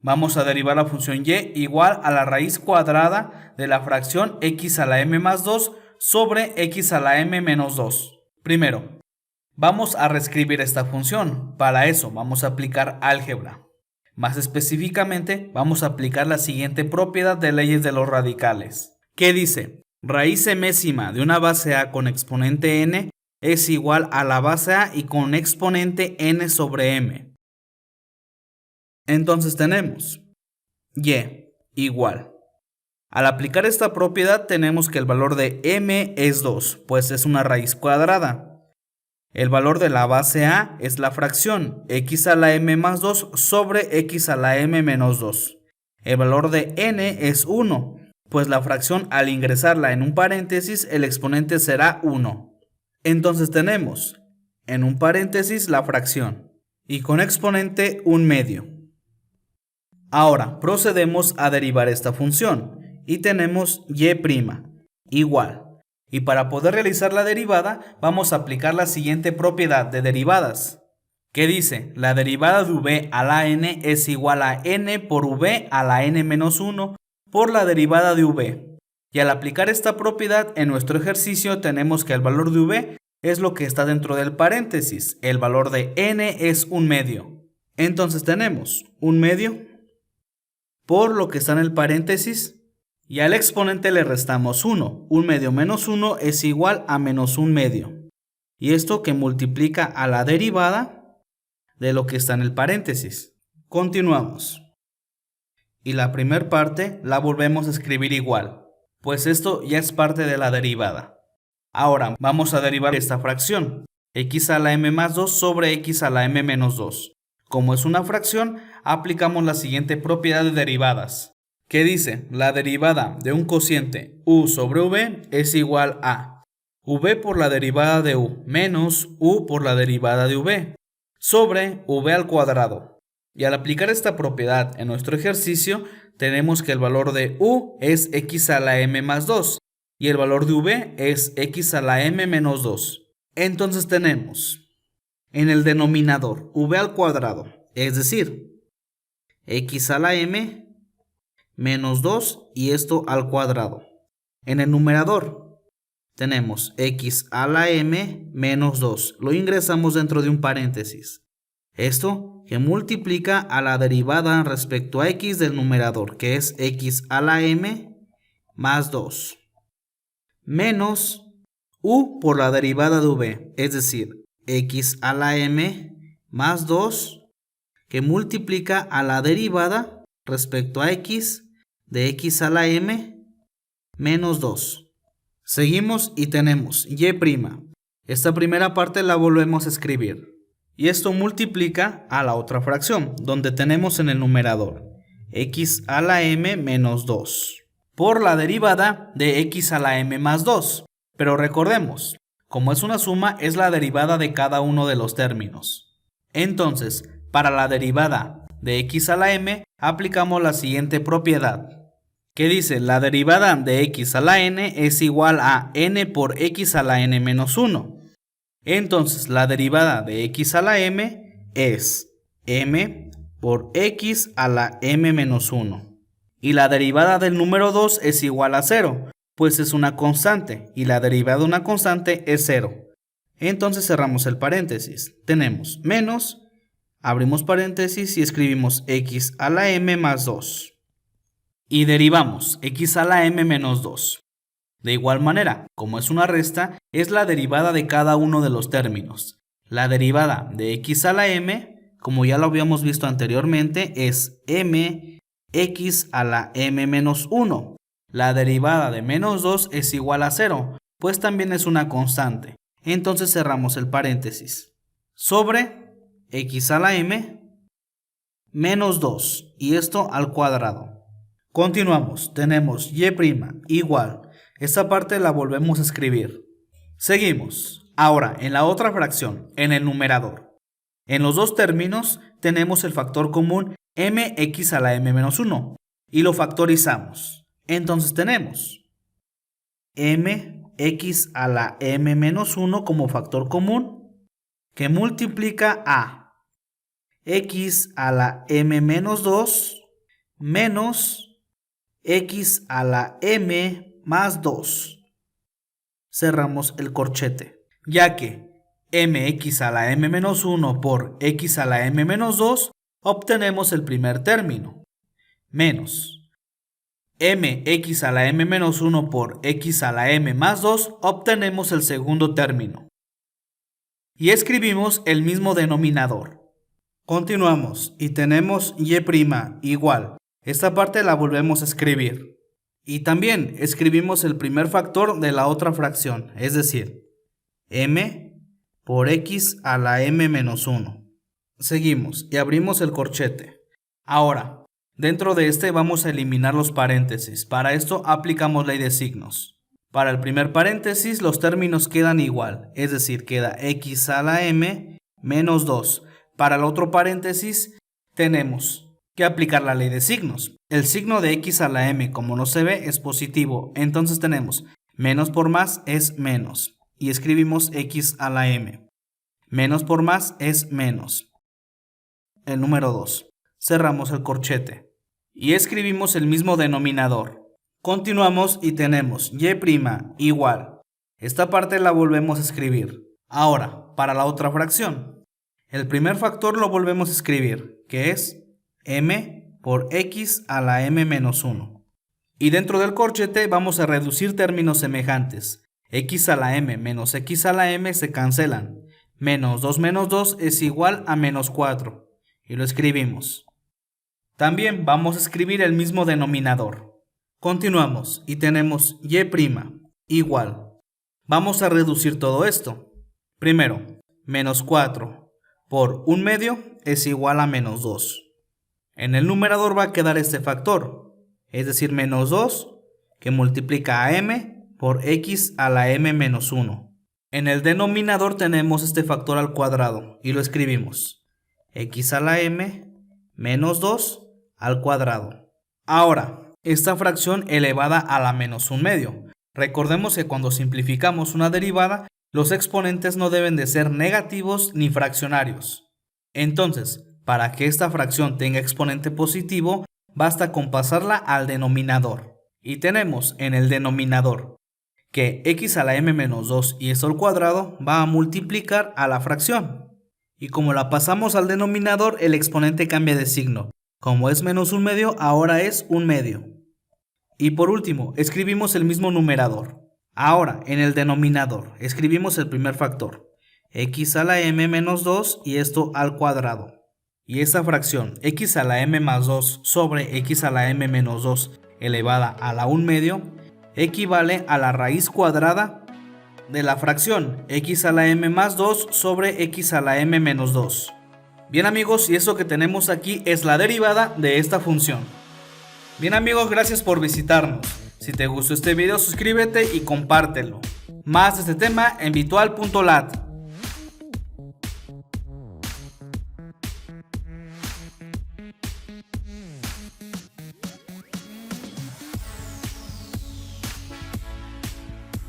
Vamos a derivar la función y igual a la raíz cuadrada de la fracción x a la m más 2 sobre x a la m menos 2. Primero, vamos a reescribir esta función. Para eso vamos a aplicar álgebra. Más específicamente, vamos a aplicar la siguiente propiedad de leyes de los radicales. ¿Qué dice? Raíz semésima de una base a con exponente n es igual a la base a y con exponente n sobre m. Entonces tenemos y igual. Al aplicar esta propiedad tenemos que el valor de m es 2, pues es una raíz cuadrada. El valor de la base a es la fracción x a la m más 2 sobre x a la m menos 2. El valor de n es 1, pues la fracción al ingresarla en un paréntesis el exponente será 1. Entonces tenemos en un paréntesis la fracción y con exponente 1/2. Ahora procedemos a derivar esta función y tenemos y' igual. Y para poder realizar la derivada vamos a aplicar la siguiente propiedad de derivadas, que dice la derivada de v a la n es igual a n por v a la n menos 1 por la derivada de v. Y al aplicar esta propiedad en nuestro ejercicio tenemos que el valor de v es lo que está dentro del paréntesis, el valor de n es 1/2. Entonces tenemos 1/2 por lo que está en el paréntesis, y al exponente le restamos 1. 1/2 menos 1 es igual a menos 1/2. Y esto que multiplica a la derivada de lo que está en el paréntesis. Continuamos. Y la primera parte la volvemos a escribir igual, pues esto ya es parte de la derivada. Ahora vamos a derivar esta fracción, x a la m más 2 sobre x a la m menos 2. Como es una fracción, aplicamos la siguiente propiedad de derivadas, que dice la derivada de un cociente u sobre v es igual a v por la derivada de u menos u por la derivada de v sobre v al cuadrado. Y al aplicar esta propiedad en nuestro ejercicio, tenemos que el valor de u es x a la m más 2 y el valor de v es x a la m menos 2. Entonces tenemos en el denominador v al cuadrado, es decir, x a la m menos 2 y esto al cuadrado. En el numerador tenemos x a la m menos 2. Lo ingresamos dentro de un paréntesis. Esto que multiplica a la derivada respecto a x del numerador, que es x a la m más 2. Menos u por la derivada de v, es decir, x a la m más 2 que multiplica a la derivada respecto a x de x a la m menos 2. Seguimos y tenemos y'. Esta primera parte la volvemos a escribir. Y esto multiplica a la otra fracción, donde tenemos en el numerador x a la m menos 2 por la derivada de x a la m más 2. Pero recordemos, como es una suma, es la derivada de cada uno de los términos. Entonces, para la derivada de x a la m, aplicamos la siguiente propiedad, que dice la derivada de x a la n es igual a n por x a la n menos 1. Entonces, la derivada de x a la m es m por x a la m menos 1. Y la derivada del número 2 es igual a 0. Pues es una constante y la derivada de una constante es 0. Entonces cerramos el paréntesis. Tenemos menos, abrimos paréntesis y escribimos x a la m más 2. Y derivamos x a la m menos 2. De igual manera, como es una resta, es la derivada de cada uno de los términos. La derivada de x a la m, como ya lo habíamos visto anteriormente, es m x a la m menos 1. La derivada de menos 2 es igual a 0, pues también es una constante. Entonces cerramos el paréntesis. Sobre x a la m menos 2 y esto al cuadrado. Continuamos, tenemos y' igual. Esta parte la volvemos a escribir. Seguimos. Ahora, en la otra fracción, en el numerador. En los dos términos tenemos el factor común mx a la m menos 1 y lo factorizamos. Entonces tenemos mx a la m menos 1 como factor común que multiplica a x a la m menos 2 menos x a la m más 2. Cerramos el corchete, ya que mx a la m menos 1 por x a la m menos 2 obtenemos el primer término, menos mx a la m menos 1 por x a la m más 2 obtenemos el segundo término. Y escribimos el mismo denominador. Continuamos y tenemos y' igual. Esta parte la volvemos a escribir. Y también escribimos el primer factor de la otra fracción, es decir, m por x a la m menos 1. Seguimos y abrimos el corchete. Ahora, dentro de este vamos a eliminar los paréntesis. Para esto aplicamos ley de signos. Para el primer paréntesis los términos quedan igual, es decir, queda x a la m menos 2. Para el otro paréntesis tenemos que aplicar la ley de signos. El signo de x a la m, como no se ve, es positivo. Entonces tenemos menos por más es menos. Y escribimos x a la m. Menos por más es menos. El número 2. Cerramos el corchete. Y escribimos el mismo denominador. Continuamos y tenemos y' igual. Esta parte la volvemos a escribir. Ahora, para la otra fracción. El primer factor lo volvemos a escribir, que es m por x a la m menos 1. Y dentro del corchete vamos a reducir términos semejantes. X a la m menos x a la m se cancelan. Menos 2 es igual a menos 4. Y lo escribimos. También vamos a escribir el mismo denominador. Continuamos y tenemos y' igual. Vamos a reducir todo esto. Primero, menos 4 por 1/2 es igual a menos 2. En el numerador va a quedar este factor, es decir, menos 2 que multiplica a m por x a la m menos 1. En el denominador tenemos este factor al cuadrado y lo escribimos. X a la m menos 2 al cuadrado. Ahora, esta fracción elevada a la menos 1/2. Recordemos que cuando simplificamos una derivada, los exponentes no deben de ser negativos ni fraccionarios. Entonces, para que esta fracción tenga exponente positivo, basta con pasarla al denominador. Y tenemos en el denominador que x a la m menos 2 y esto al cuadrado va a multiplicar a la fracción. Y como la pasamos al denominador, el exponente cambia de signo. Como es menos 1/2, ahora es 1/2. Y por último, escribimos el mismo numerador. Ahora, en el denominador, escribimos el primer factor, x a la m menos 2 y esto al cuadrado. Y esta fracción, x a la m más 2 sobre x a la m menos 2 elevada a la 1/2, equivale a la raíz cuadrada de la fracción x a la m más 2 sobre x a la m menos 2. Bien amigos, y eso que tenemos aquí es la derivada de esta función. Bien amigos, gracias por visitarnos. Si te gustó este video, suscríbete y compártelo. Más de este tema en virtual.lat.